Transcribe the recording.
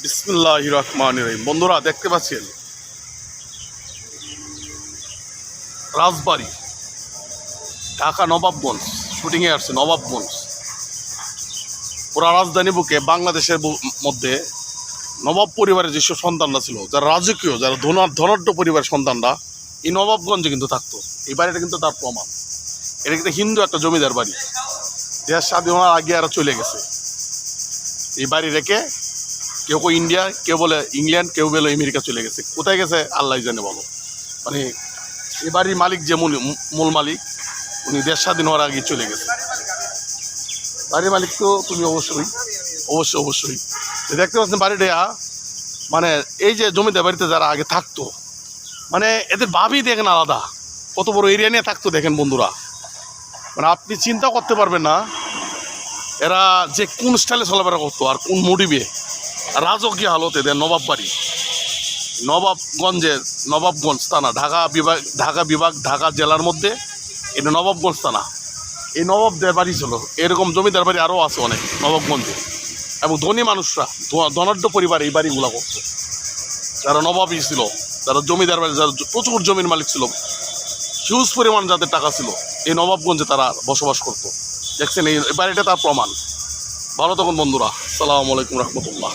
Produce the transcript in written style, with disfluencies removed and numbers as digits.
বিসমিল্লাহির রহমানির রহিম। বন্ধুরা দেখতে পাচ্ছেন রাজবাড়ি, ঢাকা নবাবগঞ্জ শুটিংয়ে আসছে। নবাবগঞ্জ পুরা রাজধানী বুকে বাংলাদেশের মধ্যে নবাব পরিবারের যেসব সন্তানরা ছিল, যারা রাজকীয়, যারা ধনাঢ্য পরিবারের সন্তানরা এই নবাবগঞ্জে কিন্তু থাকতো। এই বাড়িটা কিন্তু তার প্রমাণ। এটা কিন্তু হিন্দু একটা জমিদার বাড়ি, দেশ স্বাধীন হওয়ার আগে আর চলে গেছে। এই বাড়ি রেখে কেউ কেউ ইন্ডিয়া, কেউ বলে ইংল্যান্ড, কেউ বলে আমেরিকা চলে গেছে। কোথায় গেছে আল্লাহ জানে বলো। মানে এই বাড়ির মালিক যে মূল মালিক, উনি দেশ স্বাধীন হওয়ার আগে চলে গেছে। বাড়ির মালিক তো তুমি অবশ্যই দেখতে পাচ্ছেন বাড়িটা। মানে এই যে জমিদার বাড়িতে যারা আগে থাকতো, মানে এদের ভাবই দেখেন আলাদা, কত বড় এরিয়া নিয়ে থাকতো দেখেন বন্ধুরা। মানে আপনি চিন্তা করতে পারবেন না এরা যে কোন স্টাইলে চলাফেরা করতো আর কোন মোটিভে। রাজকীয় হালত এদের নবাব বাড়ি। নবাবগঞ্জ থানা, ঢাকা বিভাগ ঢাকা জেলার মধ্যে এটা নবাবগঞ্জ থানা। এই নবাবদের বাড়ি ছিল। এরকম জমিদার বাড়ি আরও আছে অনেক নবাবগঞ্জে, এবং ধনী মানুষরা, ধনাঢ্য পরিবার এই বাড়িগুলো করতো। যারা নবাবই ছিল, যারা জমিদার বাড়ি, যারা প্রচুর জমির মালিক ছিল, হিউজ পরিমাণ যাদের টাকা ছিল, এই নবাবগঞ্জে তারা বসবাস করতো। দেখছেন এই বাড়িটা তার প্রমাণ। ভালো থাকুন বন্ধুরা। আসসালামু আলাইকুম রহমতুল্লাহ।